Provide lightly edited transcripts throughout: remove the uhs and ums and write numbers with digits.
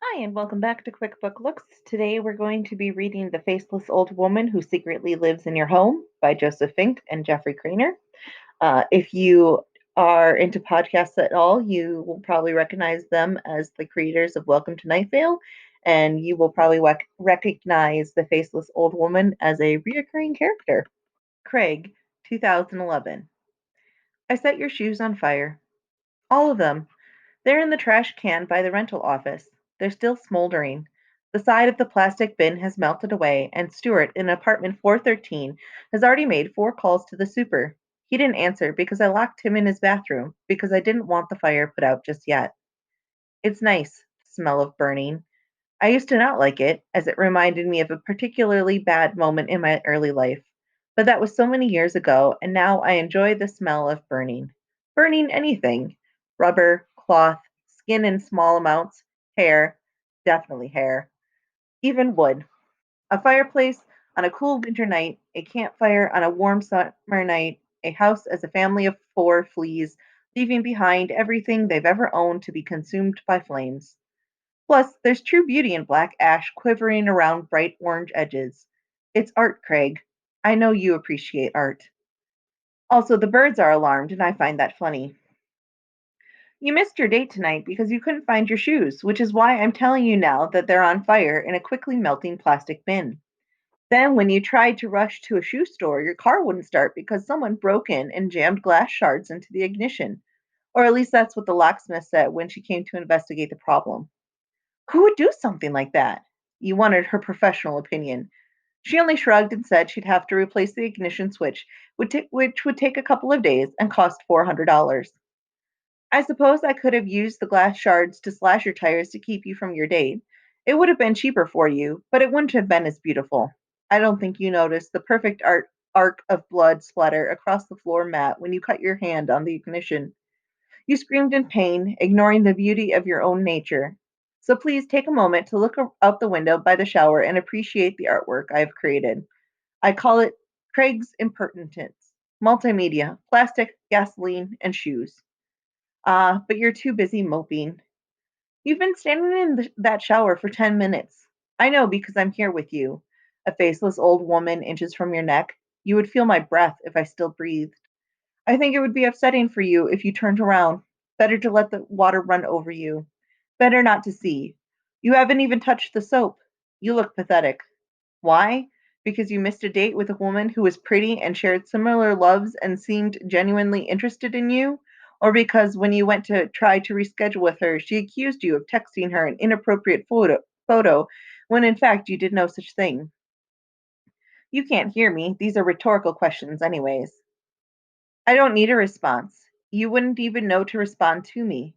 Hi, and welcome back to Quick Book Looks. Today we're going to be reading The Faceless Old Woman Who Secretly Lives in Your Home by Joseph Fink and Jeffrey Cranor. If you are into podcasts at all, you will probably recognize them as the creators of Welcome to Night Vale, and you will probably recognize The Faceless Old Woman as a reoccurring character. Craig, 2011. I set your shoes on fire. All of them. They're in the trash can by the rental office. They're still smoldering. The side of the plastic bin has melted away, and Stuart in apartment 413 has already made 4 calls to the super. He didn't answer because I locked him in his bathroom because I didn't want the fire put out just yet. It's nice, the smell of burning. I used to not like it, as it reminded me of a particularly bad moment in my early life. But that was so many years ago, and now I enjoy the smell of burning. Burning anything: rubber, cloth, skin in small amounts, hair, definitely hair, even wood. A fireplace on a cool winter night, a campfire on a warm summer night, a house as a family of 4 flees, leaving behind everything they've ever owned to be consumed by flames. Plus, there's true beauty in black ash quivering around bright orange edges. It's art, Craig. I know you appreciate art. Also, the birds are alarmed, and I find that funny. You missed your date tonight because you couldn't find your shoes, which is why I'm telling you now that they're on fire in a quickly melting plastic bin. Then, when you tried to rush to a shoe store, your car wouldn't start because someone broke in and jammed glass shards into the ignition. Or at least that's what the locksmith said when she came to investigate the problem. Who would do something like that? You wanted her professional opinion. She only shrugged and said she'd have to replace the ignition switch, which would take a couple of days and cost $400. I suppose I could have used the glass shards to slash your tires to keep you from your date. It would have been cheaper for you, but it wouldn't have been as beautiful. I don't think you noticed the perfect arc of blood splatter across the floor mat when you cut your hand on the ignition. You screamed in pain, ignoring the beauty of your own nature. So please take a moment to look out the window by the shower and appreciate the artwork I have created. I call it Craig's Impertinence. Multimedia, plastic, gasoline, and shoes. But you're too busy moping. You've been standing in that shower for 10 minutes. I know because I'm here with you. A faceless old woman inches from your neck. You would feel my breath if I still breathed. I think it would be upsetting for you if you turned around. Better to let the water run over you. Better not to see. You haven't even touched the soap. You look pathetic. Why? Because you missed a date with a woman who was pretty and shared similar loves and seemed genuinely interested in you? Or because when you went to try to reschedule with her, she accused you of texting her an inappropriate photo when in fact you did no such thing? You can't hear me. These are rhetorical questions, anyways. I don't need a response. You wouldn't even know to respond to me.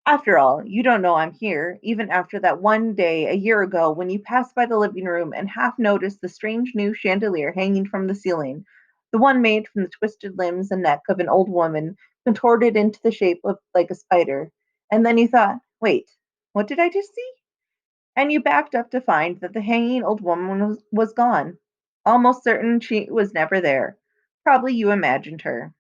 After all, you don't know I'm here, even after that one day a year ago when you passed by the living room and half noticed the strange new chandelier hanging from the ceiling, the one made from the twisted limbs and neck of an old woman contorted into the shape of like a spider. And then you thought, wait, what did I just see? And you backed up to find that the hanging old woman was gone. Almost certain she was never there. Probably you imagined her.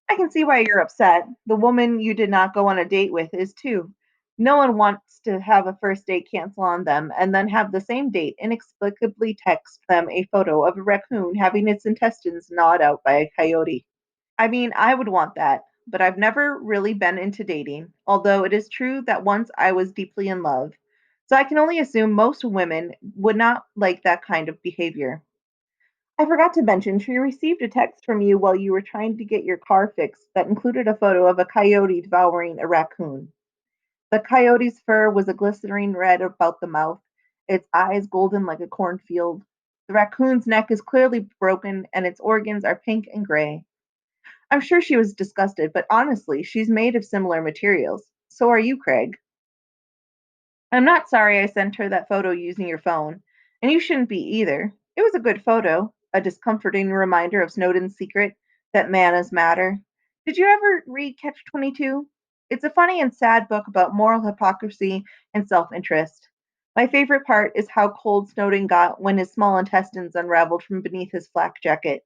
I can see why you're upset. The woman you did not go on a date with is too. No one wants to have a first date cancel on them and then have the same date inexplicably text them a photo of a raccoon having its intestines gnawed out by a coyote. I mean, I would want that, but I've never really been into dating, although it is true that once I was deeply in love. So I can only assume most women would not like that kind of behavior. I forgot to mention she received a text from you while you were trying to get your car fixed that included a photo of a coyote devouring a raccoon. The coyote's fur was a glistening red about the mouth, its eyes golden like a cornfield. The raccoon's neck is clearly broken and its organs are pink and gray. I'm sure she was disgusted, but honestly, she's made of similar materials. So are you, Craig. I'm not sorry I sent her that photo using your phone, and you shouldn't be either. It was a good photo, a discomforting reminder of Snowden's secret that manners matter. Did you ever read Catch 22? It's a funny and sad book about moral hypocrisy and self interest. My favorite part is how cold Snowden got when his small intestines unraveled from beneath his flak jacket.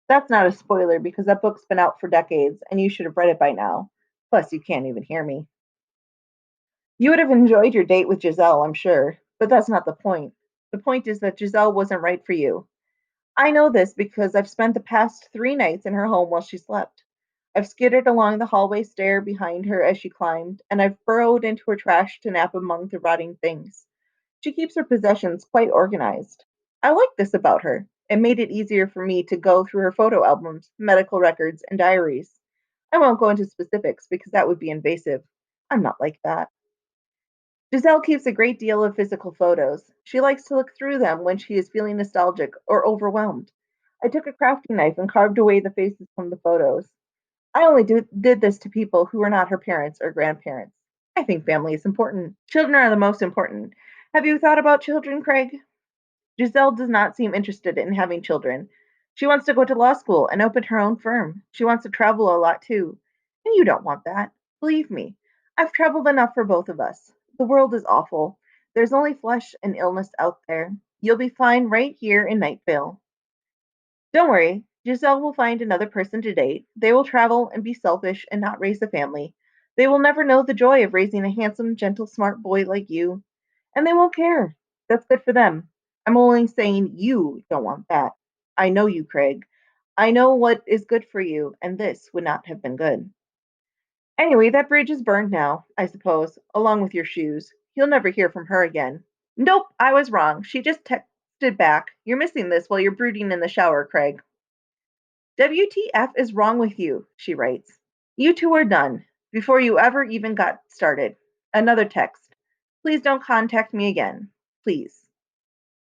That's not a spoiler because that book's been out for decades and you should have read it by now. Plus, you can't even hear me. You would have enjoyed your date with Giselle, I'm sure, but that's not the point. The point is that Giselle wasn't right for you. I know this because I've spent the past 3 nights in her home while she slept. I've skittered along the hallway stair behind her as she climbed, and I've burrowed into her trash to nap among the rotting things. She keeps her possessions quite organized. I like this about her. It made it easier for me to go through her photo albums, medical records, and diaries. I won't go into specifics because that would be invasive. I'm not like that. Giselle keeps a great deal of physical photos. She likes to look through them when she is feeling nostalgic or overwhelmed. I took a crafting knife and carved away the faces from the photos. I only did this to people who were not her parents or grandparents. I think family is important. Children are the most important. Have you thought about children, Craig? Giselle does not seem interested in having children. She wants to go to law school and open her own firm. She wants to travel a lot too. And you don't want that. Believe me, I've traveled enough for both of us. The world is awful. There's only flesh and illness out there. You'll be fine right here in Night Vale. Don't worry, Giselle will find another person to date. They will travel and be selfish and not raise a family. They will never know the joy of raising a handsome, gentle, smart boy like you. And they won't care. That's good for them. I'm only saying you don't want that. I know you, Craig. I know what is good for you, and this would not have been good. Anyway, that bridge is burned now, I suppose, along with your shoes. You'll never hear from her again. Nope, I was wrong. She just texted back. You're missing this while you're brooding in the shower, Craig. WTF is wrong with you, she writes. You two are done, before you ever even got started. Another text. Please don't contact me again. Please.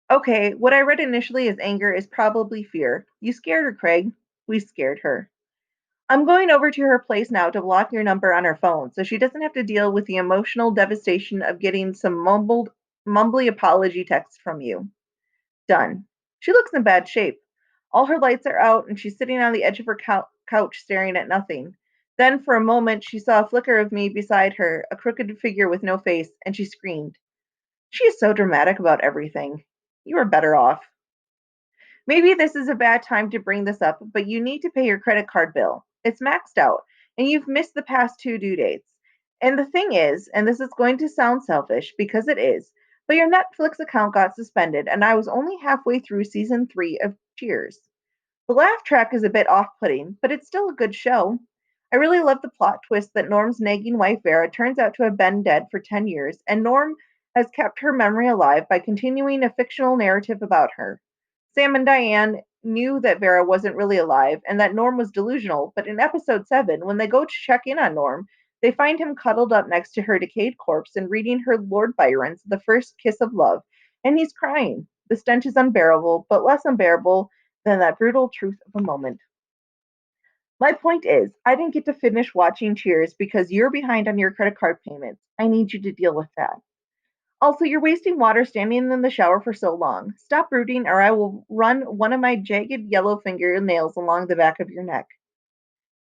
Okay, what I read initially as anger is probably fear. You scared her, Craig. We scared her. I'm going over to her place now to block your number on her phone so she doesn't have to deal with the emotional devastation of getting some mumbly apology text from you. Done. She looks in bad shape. All her lights are out, and she's sitting on the edge of her couch staring at nothing. Then, for a moment, she saw a flicker of me beside her, a crooked figure with no face, and she screamed. She is so dramatic about everything. You are better off. Maybe this is a bad time to bring this up, but you need to pay your credit card bill. It's maxed out, and you've missed the past 2 due dates. And the thing is, and this is going to sound selfish because it is, but your Netflix account got suspended, and I was only halfway through season 3 of Cheers. The laugh track is a bit off putting, but it's still a good show. I really love the plot twist that Norm's nagging wife Vera turns out to have been dead for 10 years, and Norm has kept her memory alive by continuing a fictional narrative about her. Sam and Diane knew that Vera wasn't really alive and that Norm was delusional, but in episode 7, when they go to check in on Norm, they find him cuddled up next to her decayed corpse and reading her Lord Byron's The First Kiss of Love, and he's crying. The stench is unbearable, but less unbearable than that brutal truth of a moment. My point is, I didn't get to finish watching Cheers because you're behind on your credit card payments. I need you to deal with that. Also, you're wasting water standing in the shower for so long. Stop brooding, or I will run one of my jagged yellow fingernails along the back of your neck.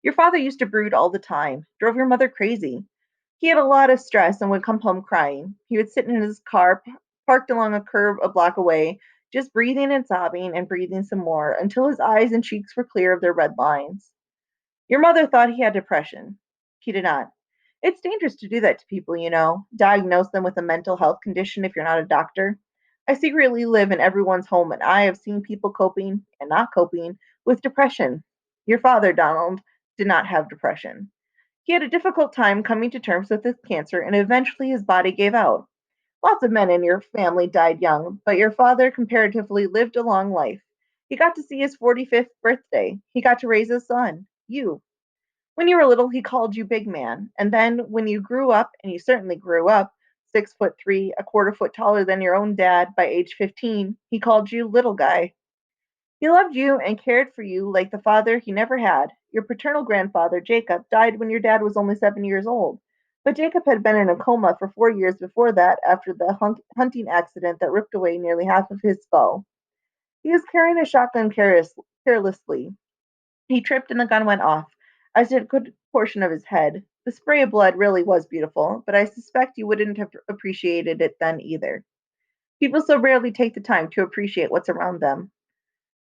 Your father used to brood all the time, drove your mother crazy. He had a lot of stress and would come home crying. He would sit in his car, parked along a curb a block away, just breathing and sobbing and breathing some more until his eyes and cheeks were clear of their red lines. Your mother thought he had depression. He did not. It's dangerous to do that to people, diagnose them with a mental health condition if you're not a doctor. I secretly live in everyone's home, and I have seen people coping and not coping with depression. Your father, Donald, did not have depression. He had a difficult time coming to terms with his cancer, and eventually his body gave out. Lots of men in your family died young, but your father comparatively lived a long life. He got to see his 45th birthday. He got to raise his son, you. When you were little, he called you big man. And then when you grew up, and you certainly grew up, 6'3", a quarter foot taller than your own dad by age 15, he called you little guy. He loved you and cared for you like the father he never had. Your paternal grandfather, Jacob, died when your dad was only 7 years old. But Jacob had been in a coma for 4 years before that after the hunting accident that ripped away nearly half of his skull. He was carrying a shotgun carelessly. He tripped and the gun went off, as did a good portion of his head. The spray of blood really was beautiful, but I suspect you wouldn't have appreciated it then either. People so rarely take the time to appreciate what's around them.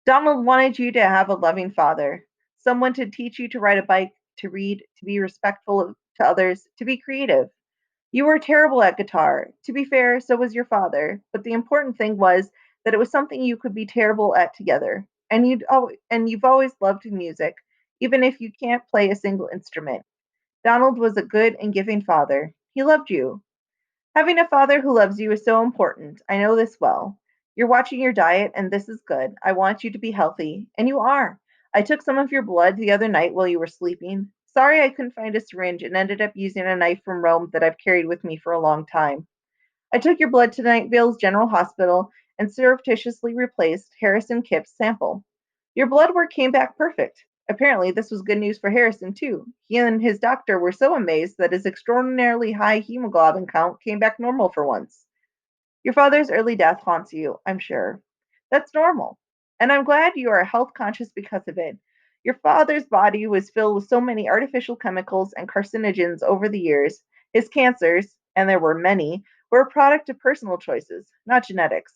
Donald wanted you to have a loving father, someone to teach you to ride a bike, to read, to be respectful to others, to be creative. You were terrible at guitar. To be fair, so was your father, but the important thing was that it was something you could be terrible at together. And you've always loved music, even if you can't play a single instrument. Donald was a good and giving father. He loved you. Having a father who loves you is so important. I know this well. You're watching your diet, and this is good. I want you to be healthy, and you are. I took some of your blood the other night while you were sleeping. Sorry I couldn't find a syringe and ended up using a knife from Rome that I've carried with me for a long time. I took your blood to Night Vale's General Hospital and surreptitiously replaced Harrison Kipp's sample. Your blood work came back perfect. Apparently, this was good news for Harrison, too. He and his doctor were so amazed that his extraordinarily high hemoglobin count came back normal for once. Your father's early death haunts you, I'm sure. That's normal. And I'm glad you are health conscious because of it. Your father's body was filled with so many artificial chemicals and carcinogens over the years. His cancers, and there were many, were a product of personal choices, not genetics.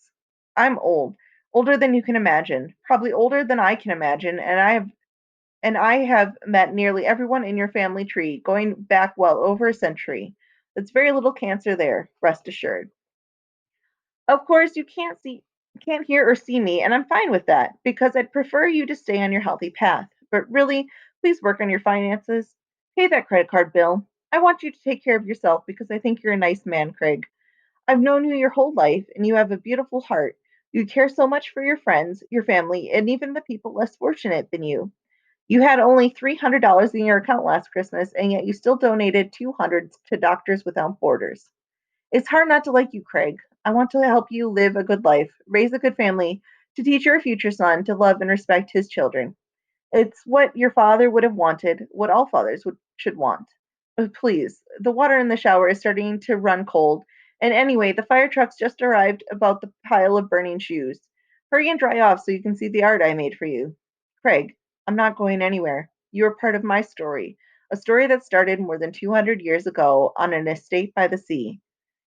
I'm old, older than you can imagine, probably older than I can imagine, and I have met nearly everyone in your family tree, going back well over a century. There's very little cancer there, rest assured. Of course, you can't hear or see me, and I'm fine with that because I'd prefer you to stay on your healthy path. But really, please work on your finances. Pay that credit card bill. I want you to take care of yourself because I think you're a nice man, Craig. I've known you your whole life, and you have a beautiful heart. You care so much for your friends, your family, and even the people less fortunate than you. You had only $300 in your account last Christmas, and yet you still donated 200 to Doctors Without Borders. It's hard not to like you, Craig. I want to help you live a good life, raise a good family, to teach your future son to love and respect his children. It's what your father would have wanted, what all fathers should want. Please, the water in the shower is starting to run cold. And anyway, the fire truck's just arrived about the pile of burning shoes. Hurry and dry off so you can see the art I made for you. Craig, I'm not going anywhere. You are part of my story, a story that started more than 200 years ago on an estate by the sea.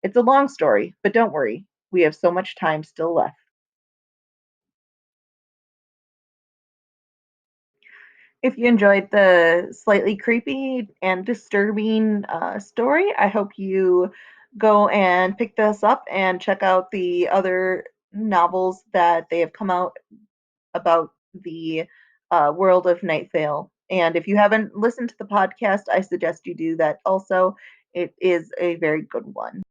It's a long story, but don't worry. We have so much time still left. If you enjoyed the slightly creepy and disturbing story, I hope you go and pick this up and check out the other novels that they have come out about the world of Night Vale. And if you haven't listened to the podcast, I suggest you do that also. It is a very good one.